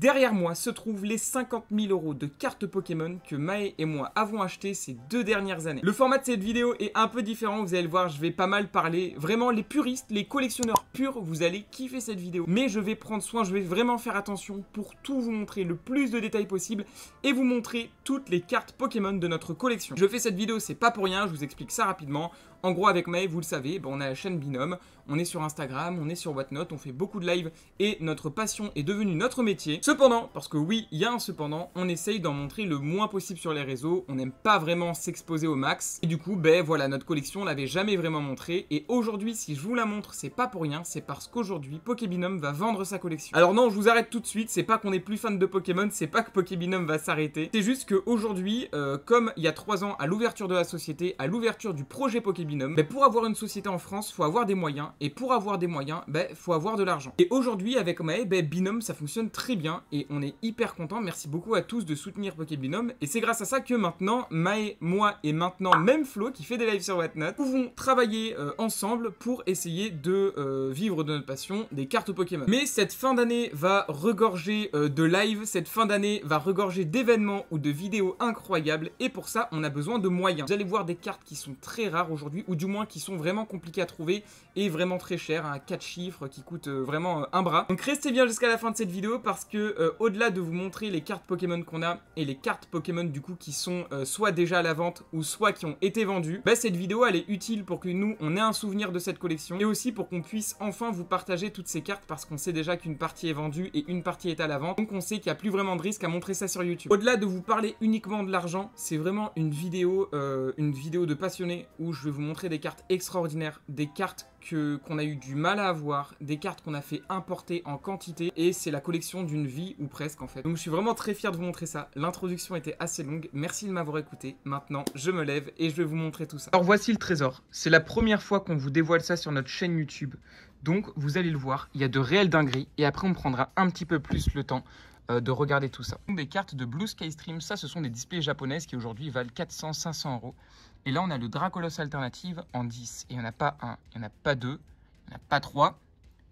Derrière moi se trouvent les 50 000 € de cartes Pokémon que Maë et moi avons acheté ces 2 dernières années. Le format de cette vidéo est un peu différent, vous allez le voir, je vais pas mal parler. Vraiment, les puristes, les collectionneurs purs, vous allez kiffer cette vidéo. Mais je vais prendre soin, je vais vraiment faire attention pour tout vous montrer le plus de détails possible et vous montrer toutes les cartes Pokémon de notre collection. Je fais cette vidéo, c'est pas pour rien, je vous explique ça rapidement. En gros, avec Maë, vous le savez, on a la chaîne Binôme, on est sur Instagram, on est sur Whatnot, on fait beaucoup de live et notre passion est devenue notre métier. Cependant, parce que oui, il y a un cependant, on essaye d'en montrer le moins possible sur les réseaux, on n'aime pas vraiment s'exposer au max. Et du coup, voilà, notre collection, on l'avait jamais vraiment montrée. Et aujourd'hui, si je vous la montre, c'est pas pour rien, c'est parce qu'aujourd'hui, Pokébinôme va vendre sa collection. Alors non, je vous arrête tout de suite, c'est pas qu'on est plus fan de Pokémon, c'est pas que Pokébinôme va s'arrêter. C'est juste qu'aujourd'hui, comme il y a 3 ans, à l'ouverture de la société, à l'ouverture du projet Pokébinôme, pour avoir une société en France, faut avoir des moyens. Et pour avoir des moyens, faut avoir de l'argent. Et aujourd'hui, avec Maë, Binôme, ça fonctionne très bien. Et on est hyper content. Merci beaucoup à tous de soutenir Pokébinôme. Et c'est grâce à ça que maintenant, Maë, moi et maintenant même Flo, qui fait des lives sur Whatnot, pouvons travailler ensemble pour essayer de vivre de notre passion des cartes Pokémon. Mais cette fin d'année va regorger de live. Cette fin d'année va regorger d'événements ou de vidéos incroyables. Et pour ça, on a besoin de moyens. Vous allez voir des cartes qui sont très rares aujourd'hui, ou du moins qui sont vraiment compliquées à trouver et vraiment très chères, à 4 chiffres qui coûtent vraiment un bras. Donc restez bien jusqu'à la fin de cette vidéo parce que au-delà de vous montrer les cartes Pokémon qu'on a et les cartes Pokémon du coup qui sont soit déjà à la vente ou soit qui ont été vendues, cette vidéo elle est utile pour que nous on ait un souvenir de cette collection et aussi pour qu'on puisse enfin vous partager toutes ces cartes parce qu'on sait déjà qu'une partie est vendue et une partie est à la vente, donc on sait qu'il n'y a plus vraiment de risque à montrer ça sur YouTube. Au-delà de vous parler uniquement de l'argent, c'est vraiment une vidéo de passionné où je vais vous montrer des cartes extraordinaires, des cartes qu'on a eu du mal à avoir, des cartes qu'on a fait importer en quantité et c'est la collection d'une vie ou presque en fait. Donc je suis vraiment très fier de vous montrer ça. L'introduction était assez longue, merci de m'avoir écouté. Maintenant je me lève et je vais vous montrer tout ça. Alors voici le trésor, c'est la première fois qu'on vous dévoile ça sur notre chaîne YouTube. Donc vous allez le voir, il y a de réelles dingueries et après on prendra un petit peu plus le temps de regarder tout ça. Des cartes de Blue Sky Stream, ça ce sont des displays japonaises qui aujourd'hui valent 400-500 €. Et là on a le Dracolos Alternative en 10. Et il n'y en a pas un, il n'y en a pas deux, il n'y en a pas trois,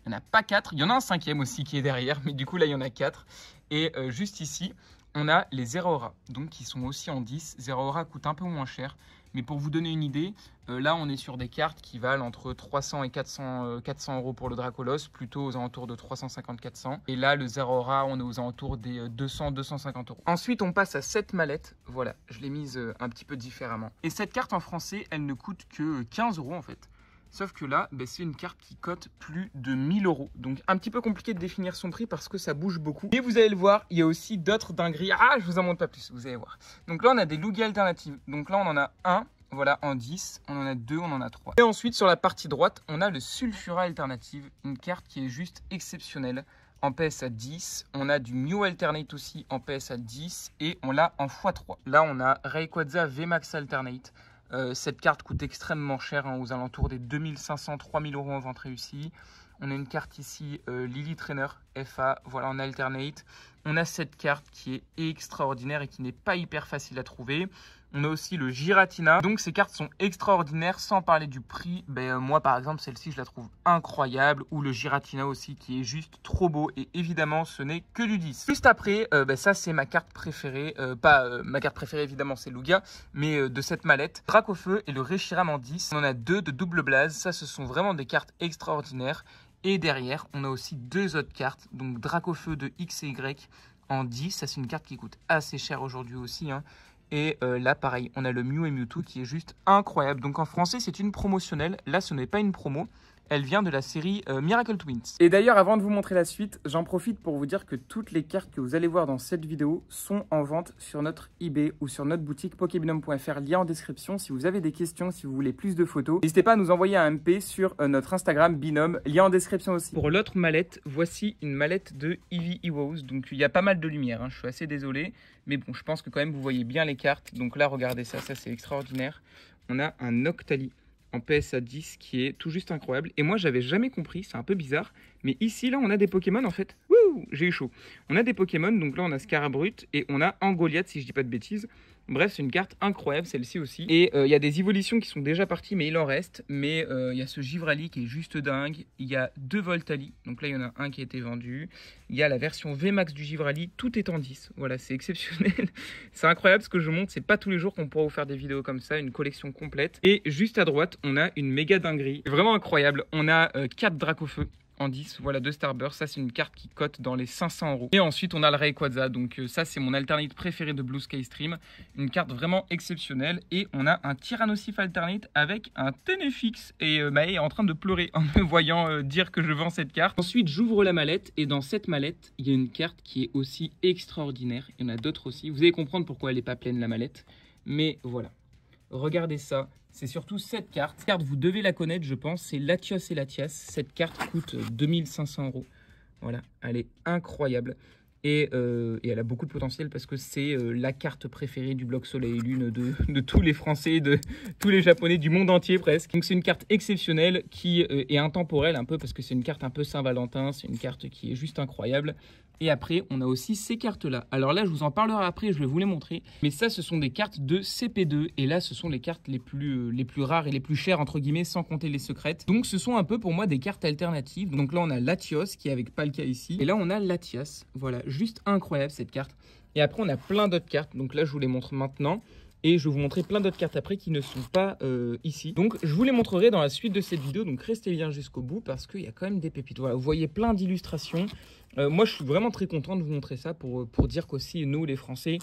il n'y en a pas quatre. Il y en a un 5e aussi qui est derrière, mais du coup là il y en a 4. Et juste ici, on a les Zeraora, donc qui sont aussi en 10. Zeraora coûte un peu moins cher. Mais pour vous donner une idée, là on est sur des cartes qui valent entre 300 et 400 € pour le Dracolos, plutôt aux alentours de 350-400. Et là le Zeraora, on est aux alentours des 200-250 €. Ensuite on passe à cette mallette, voilà, je l'ai mise un petit peu différemment. Et cette carte en français, elle ne coûte que 15 € en fait. Sauf que là, c'est une carte qui cote plus de 1000 €. Donc un petit peu compliqué de définir son prix parce que ça bouge beaucoup. Et vous allez le voir, il y a aussi d'autres dingueries. Ah, je vous en montre pas plus, vous allez voir. Donc là, on a des Lugia alternatives. Donc là, on en a un, voilà, en 10. On en a 2, on en a 3. Et ensuite, sur la partie droite, on a le Sulfura alternative. Une carte qui est juste exceptionnelle. En PSA 10, on a du Mew Alternate aussi en PSA 10 et on l'a en x3. Là, on a Rayquaza VMAX Alternate. Cette carte coûte extrêmement cher, aux alentours des 2500-3000 € en vente réussie. On a une carte ici, Lily Trainer FA, voilà en alternate. On a cette carte qui est extraordinaire et qui n'est pas hyper facile à trouver. On a aussi le Giratina. Donc ces cartes sont extraordinaires sans parler du prix. Moi par exemple celle-ci je la trouve incroyable. Ou le Giratina aussi qui est juste trop beau. Et évidemment ce n'est que du 10. Juste après ça c'est ma carte préférée. Ma carte préférée évidemment c'est Lugia. Mais de cette mallette. Dracofeu et le Reshiram en 10. On en a 2 de double blaze. Ça ce sont vraiment des cartes extraordinaires. Et derrière on a aussi 2 autres cartes. Donc Dracofeu de X et Y en 10. Ça c'est une carte qui coûte assez cher aujourd'hui aussi. Et là, pareil, on a le Mew et Mewtwo qui est juste incroyable. Donc en français, c'est une promotionnelle. Là, ce n'est pas une promo. Elle vient de la série Miracle Twins. Et d'ailleurs, avant de vous montrer la suite, j'en profite pour vous dire que toutes les cartes que vous allez voir dans cette vidéo sont en vente sur notre eBay ou sur notre boutique pokébinome.fr, lien en description. Si vous avez des questions, si vous voulez plus de photos, n'hésitez pas à nous envoyer un MP sur notre Instagram Binôme, lien en description aussi. Pour l'autre mallette, voici une mallette de Eevee Ewoes. Donc il y a pas mal de lumière, je suis assez désolé. Mais bon, je pense que quand même vous voyez bien les cartes. Donc là, regardez ça, ça c'est extraordinaire. On a un Octali en PSA 10 qui est tout juste incroyable. Et moi, j'avais jamais compris, c'est un peu bizarre. Mais ici, là, on a des Pokémon en fait. Wouh, j'ai eu chaud. On a des Pokémon, donc là, on a Scarabrut et on a Angoliath, si je dis pas de bêtises. Bref, c'est une carte incroyable celle-ci aussi. Et il y a des évolutions qui sont déjà parties, mais il en reste. Mais il y a ce Givrali qui est juste dingue. Il y a 2 Voltali, donc là il y en a un qui a été vendu. Il y a la version VMAX du Givrali, tout est en 10. Voilà, c'est exceptionnel. C'est incroyable ce que je montre, c'est pas tous les jours qu'on pourra vous faire des vidéos comme ça, une collection complète. Et juste à droite, on a une méga dinguerie. Vraiment incroyable, on a 4 Dracofeu en 10, voilà, de Starburst. Ça c'est une carte qui cote dans les 500 €. Et ensuite on a le Rayquaza, donc ça c'est mon alternate préféré de Blue Sky Stream, une carte vraiment exceptionnelle. Et on a un Tyrannosif alternate avec un Tenefix, et Maë est en train de pleurer en me voyant dire que je vends cette carte. Ensuite j'ouvre la mallette, et dans cette mallette il y a une carte qui est aussi extraordinaire. Il y en a d'autres aussi, vous allez comprendre pourquoi elle n'est pas pleine la mallette, mais voilà, regardez ça. C'est surtout cette carte. Cette carte, vous devez la connaître, je pense. C'est Latios et Latias. Cette carte coûte 2500 €. Voilà, elle est incroyable. Et elle a beaucoup de potentiel parce que c'est la carte préférée du bloc Soleil et Lune de tous les Français, de tous les Japonais, du monde entier presque. Donc c'est une carte exceptionnelle qui est intemporelle un peu parce que c'est une carte un peu Saint-Valentin. C'est une carte qui est juste incroyable. Et après, on a aussi ces cartes-là. Alors là, je vous en parlerai après, je vais vous les montrer. Mais ça, ce sont des cartes de CP2. Et là, ce sont les cartes les plus rares et les plus chères, entre guillemets, sans compter les secrètes. Donc, ce sont un peu, pour moi, des cartes alternatives. Donc là, on a Latios, qui est avec Palkia ici. Et là, on a Latias. Voilà, juste incroyable, cette carte. Et après, on a plein d'autres cartes. Donc là, je vous les montre maintenant. Et je vais vous montrer plein d'autres cartes après qui ne sont pas ici. Donc, je vous les montrerai dans la suite de cette vidéo. Donc, restez bien jusqu'au bout parce qu'il y a quand même des pépites. Voilà, vous voyez plein d'illustrations. Moi, je suis vraiment très content de vous montrer ça pour dire qu'aussi, nous, les Français,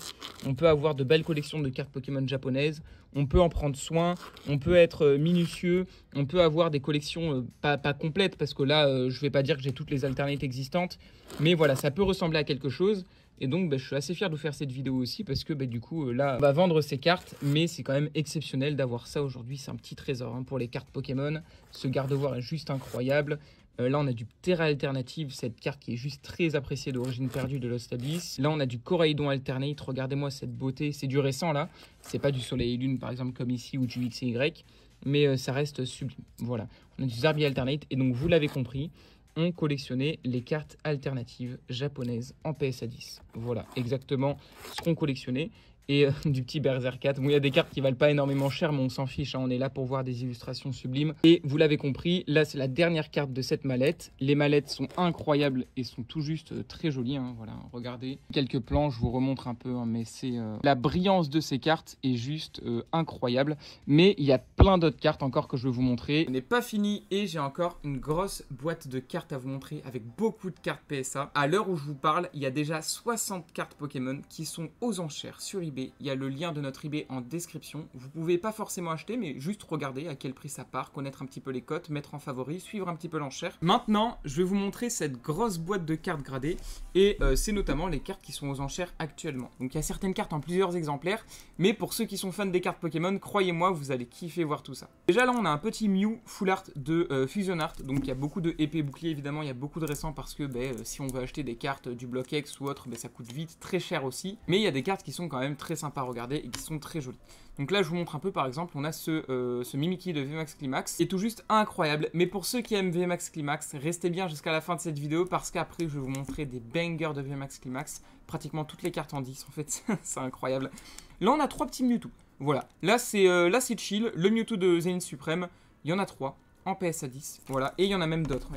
on peut avoir de belles collections de cartes Pokémon japonaises. On peut en prendre soin, on peut être minutieux, on peut avoir des collections pas complètes parce que là, je ne vais pas dire que j'ai toutes les alternatives existantes. Mais voilà, ça peut ressembler à quelque chose. Et donc, je suis assez fier de vous faire cette vidéo aussi parce que du coup, là, on va vendre ces cartes. Mais c'est quand même exceptionnel d'avoir ça aujourd'hui. C'est un petit trésor hein, pour les cartes Pokémon. Ce Gardevoir est juste incroyable. Là, on a du Terra Alternative, cette carte qui est juste très appréciée d'Origine Perdue de Lost Abyss. Là, on a du Coraidon Alternate. Regardez-moi cette beauté. C'est du récent, là. C'est pas du Soleil et Lune, par exemple, comme ici, ou du X et Y. Mais ça reste sublime. Voilà. On a du Zarbi Alternate. Et donc, vous l'avez compris, on collectionnait les cartes alternatives japonaises en PSA 10. Voilà, exactement ce qu'on collectionnait. Et du petit Berserkat. Bon, il y a des cartes qui valent pas énormément cher, mais on s'en fiche. Hein. On est là pour voir des illustrations sublimes. Et vous l'avez compris, là, c'est la dernière carte de cette mallette. Les mallettes sont incroyables et sont tout juste très jolies. Hein. Voilà, regardez. Quelques plans, je vous remontre un peu, hein, mais c'est la brillance de ces cartes est juste incroyable. Mais il y a plein d'autres cartes encore que je vais vous montrer. Ce n'est pas fini et j'ai encore une grosse boîte de cartes à vous montrer avec beaucoup de cartes PSA. À l'heure où je vous parle, il y a déjà 60 cartes Pokémon qui sont aux enchères sur eBay. Il y a le lien de notre eBay en description. Vous pouvez pas forcément acheter, mais juste regarder à quel prix ça part, connaître un petit peu les cotes, mettre en favori, suivre un petit peu l'enchère. Maintenant, je vais vous montrer cette grosse boîte de cartes gradées. Et c'est notamment les cartes qui sont aux enchères actuellement. Donc il y a certaines cartes en plusieurs exemplaires. Mais pour ceux qui sont fans des cartes Pokémon, croyez-moi, vous allez kiffer voir tout ça. Déjà là, on a un petit Mew Full Art de Fusion Art. Donc il y a beaucoup de épées boucliers, évidemment. Il y a beaucoup de récents parce que si on veut acheter des cartes du bloc X ou autre, ça coûte vite, très cher aussi. Mais il y a des cartes qui sont quand même très sympa à regarder et qui sont très jolies. Donc là je vous montre un peu, par exemple on a ce Mimikyu de VMAX Climax qui est tout juste incroyable. Mais pour ceux qui aiment VMAX Climax, restez bien jusqu'à la fin de cette vidéo parce qu'après je vais vous montrer des bangers de VMAX Climax, pratiquement toutes les cartes en 10 en fait. C'est incroyable. Là on a 3 petits Mewtwo, voilà, là c'est chill. Le Mewtwo de Zenith Suprême, il y en a 3 en PSA 10, voilà, et il y en a même d'autres,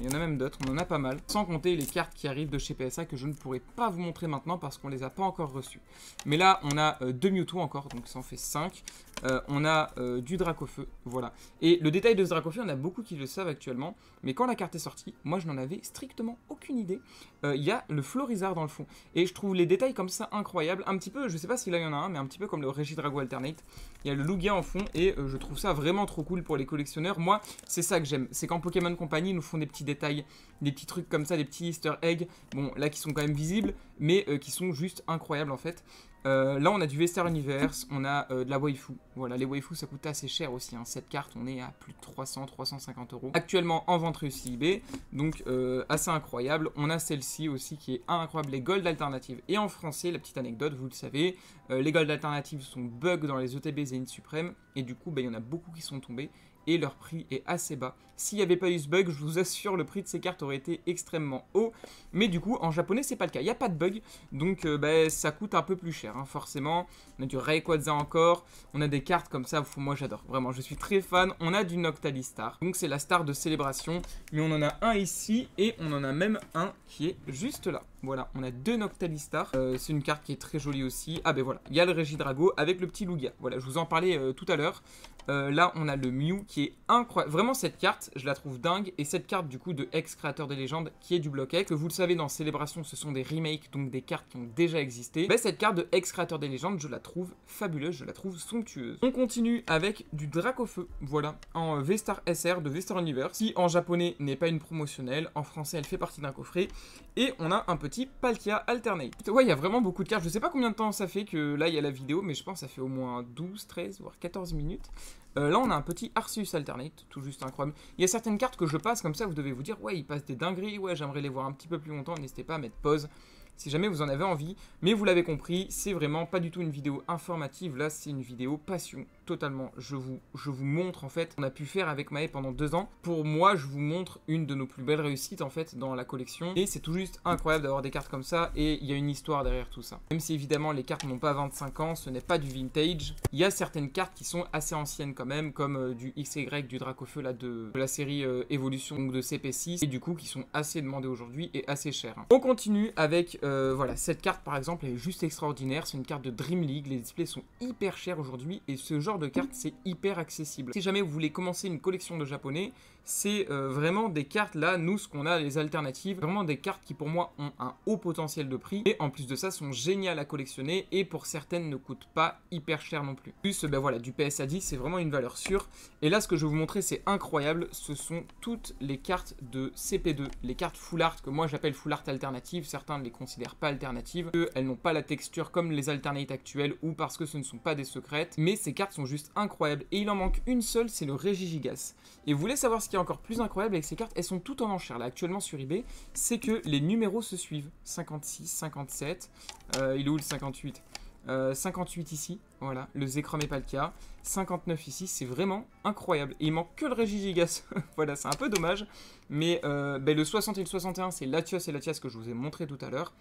on en a pas mal, sans compter les cartes qui arrivent de chez PSA que je ne pourrai pas vous montrer maintenant parce qu'on les a pas encore reçues. Mais là, on a 2 Mewtwo encore, donc ça en fait 5, on a du Dracofeu, voilà. Et le détail de ce Dracofeu, on a beaucoup qui le savent actuellement, mais quand la carte est sortie, moi je n'en avais strictement aucune idée. Il y a le Florizard dans le fond, et je trouve les détails comme ça incroyables, un petit peu, je sais pas si là il y en a un, mais un petit peu comme le Regidrago Alternate. Il y a le Lugia en fond, et je trouve ça vraiment trop cool pour les collectionneurs. Moi, c'est ça que j'aime, c'est quand Pokémon Company nous font des petits détails, des petits trucs comme ça, des petits easter eggs, bon là qui sont quand même visibles, mais qui sont juste incroyables en fait. Là on a du V-Star Universe, on a de la waifu, voilà, les waifus ça coûte assez cher aussi, hein. Cette carte on est à plus de 300-350 € actuellement en vente réussie eBay, donc assez incroyable. On a celle-ci aussi qui est incroyable, les Gold Alternatives, et en français, la petite anecdote, vous le savez, les Gold Alternatives sont bug dans les ETB Zenith Suprême, et du coup il y en a beaucoup qui sont tombés, et leur prix est assez bas. S'il n'y avait pas eu ce bug, je vous assure, le prix de ces cartes aurait été extrêmement haut. Mais du coup, en japonais, c'est pas le cas. Il n'y a pas de bug, donc ça coûte un peu plus cher, hein, forcément. On a du Rayquaza encore, on a des cartes comme ça, moi j'adore, vraiment, je suis très fan. On a du Noctalistar, donc c'est la star de célébration, mais on en a un ici et on en a même un qui est juste là. Voilà, on a 2 Noctalistar, c'est une carte qui est très jolie aussi. Ah ben voilà, il y a le Regidrago avec le petit Lugia, voilà, je vous en parlais tout à l'heure. Là on a le Mew qui est incroyable, vraiment cette carte je la trouve dingue, et cette carte du coup de ex-créateur des légendes qui est du bloc X, que vous le savez dans Célébration ce sont des remakes, donc des cartes qui ont déjà existé. Ben, cette carte de ex-créateur des légendes je la trouve fabuleuse, je la trouve somptueuse. On continue avec du Dracofeu, voilà, en V-Star SR de V-Star Universe, qui en japonais n'est pas une promotionnelle, en français elle fait partie d'un coffret, et on a un petit Palkia Alternate. Ouais, il y a vraiment beaucoup de cartes, je sais pas combien de temps ça fait que là il y a la vidéo, mais je pense que ça fait au moins 12, 13, voire 14 minutes. Là on a un petit Arceus Alternate, tout juste incroyable. Il y a certaines cartes que je passe comme ça, vous devez vous dire ouais il passe des dingueries, ouais j'aimerais les voir un petit peu plus longtemps, n'hésitez pas à mettre pause si jamais vous en avez envie. Mais vous l'avez compris, c'est vraiment pas du tout une vidéo informative, là c'est une vidéo passion, totalement. Je vous montre en fait, on a pu faire avec Mae pendant 2 ans. Pour moi je vous montre une de nos plus belles réussites en fait dans la collection. Et c'est tout juste incroyable d'avoir des cartes comme ça, et il y a une histoire derrière tout ça. Même si évidemment les cartes n'ont pas 25 ans, ce n'est pas du vintage. Il y a certaines cartes qui sont assez anciennes quand même, comme du XY, du Dracofeu là de la série Evolution, donc de CP6, et du coup qui sont assez demandées aujourd'hui et assez chères. On continue avec voilà, cette carte par exemple elle est juste extraordinaire, c'est une carte de Dream League, les displays sont hyper chers aujourd'hui et ce genre de carte c'est hyper accessible. Si jamais vous voulez commencer une collection de japonais, c'est vraiment des cartes là, nous ce qu'on a les alternatives, vraiment des cartes qui pour moi ont un haut potentiel de prix et en plus de ça sont géniales à collectionner et pour certaines ne coûtent pas hyper cher non plus. Plus ben voilà, du PSA 10 c'est vraiment une valeur sûre. Et là ce que je vais vous montrer c'est incroyable, ce sont toutes les cartes de CP2, les cartes full art que moi j'appelle full art alternatives, certains ne les considèrent pas alternatives, elles n'ont pas la texture comme les alternates actuelles ou parce que ce ne sont pas des secrètes, mais ces cartes sont juste incroyables et il en manque une seule, c'est le Regigigas. Et vous voulez savoir ce qui est encore plus incroyable avec ces cartes, elles sont toutes en enchère là actuellement sur eBay, c'est que les numéros se suivent, 56, 57, il est où le 58 58 ici, voilà, le Zekrom et Palkia, 59 ici, c'est vraiment incroyable. Et il manque que le Regigigas, voilà, c'est un peu dommage, mais le 60 et le 61, c'est Latios et Latias que je vous ai montré tout à l'heure.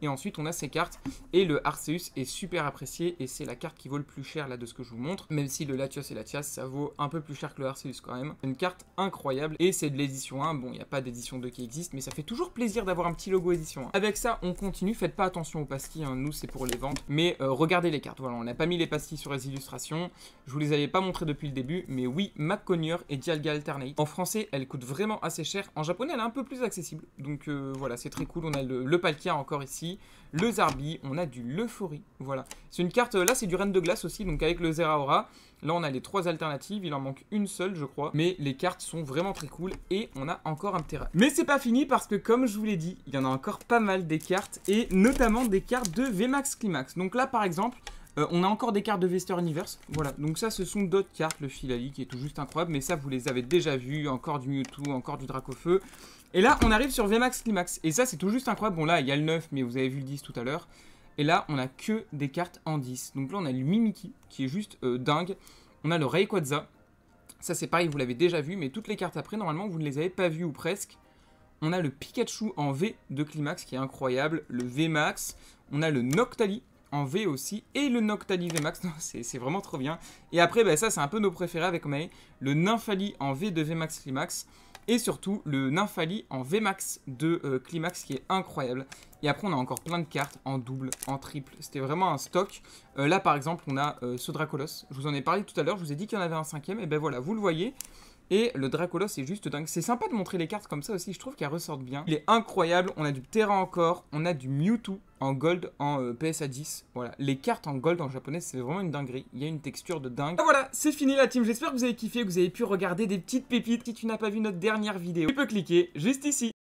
Et ensuite, on a ces cartes, et le Arceus est super apprécié, et c'est la carte qui vaut le plus cher là de ce que je vous montre, même si le Latios et Latias, ça vaut un peu plus cher que le Arceus quand même. Une carte incroyable, et c'est de l'édition 1, bon, il n'y a pas d'édition 2 qui existe, mais ça fait toujours plaisir d'avoir un petit logo édition 1. Avec ça, on continue, faites pas attention aux pastilles, hein, nous c'est pour les ventes, mais regardez les cartes, voilà, on n'a pas mis les pastilles sur les illustrations, je vous les avais pas montrées depuis le début, mais oui, McConnier et Dialga Alternate. En français, elle coûte vraiment assez cher, en japonais, elle est un peu plus accessible, donc voilà, c'est très cool, on a le Palkia encore ici, le Zarbi, on a du L'Euphorie, voilà. C'est une carte, là c'est du Reine de Glace aussi, donc avec le Zeraora. Là on a les 3 alternatives, il en manque une seule je crois. Mais les cartes sont vraiment très cool et on a encore un Ptera. Mais c'est pas fini parce que comme je vous l'ai dit, il y en a encore pas mal des cartes et notamment des cartes de VMAX Climax. Donc là par exemple, on a encore des cartes de V-Star Universe, voilà, donc ça ce sont d'autres cartes, le Filali qui est tout juste incroyable, mais ça vous les avez déjà vus, encore du Mewtwo, encore du Dracofeu. Et là on arrive sur VMAX Climax, et ça c'est tout juste incroyable, bon là il y a le 9, mais vous avez vu le 10 tout à l'heure. Et là on a que des cartes en 10, donc là on a le Mimikyu qui est juste dingue, on a le Rayquaza, ça c'est pareil vous l'avez déjà vu, mais toutes les cartes après normalement vous ne les avez pas vues ou presque. On a le Pikachu en V de Climax qui est incroyable, le VMAX, on a le Noctali en V aussi, et le Noctali VMAX, c'est vraiment trop bien. Et après, bah, ça c'est un peu nos préférés avec Mae, le Nymphali en V de VMAX Climax, et surtout le Nymphali en VMAX de Climax qui est incroyable. Et après on a encore plein de cartes en double, en triple, c'était vraiment un stock. Là par exemple on a ce Dracolos, je vous en ai parlé tout à l'heure, je vous ai dit qu'il y en avait un 5e, et ben voilà, vous le voyez. Et le Dracolos est juste dingue. C'est sympa de montrer les cartes comme ça aussi, je trouve qu'elles ressortent bien. Il est incroyable, on a du Ptera encore, on a du Mewtwo en gold en PSA 10. Voilà, les cartes en gold en japonais, c'est vraiment une dinguerie. Il y a une texture de dingue. Ah, voilà, c'est fini la team, j'espère que vous avez kiffé, que vous avez pu regarder des petites pépites. Si tu n'as pas vu notre dernière vidéo, tu peux cliquer juste ici.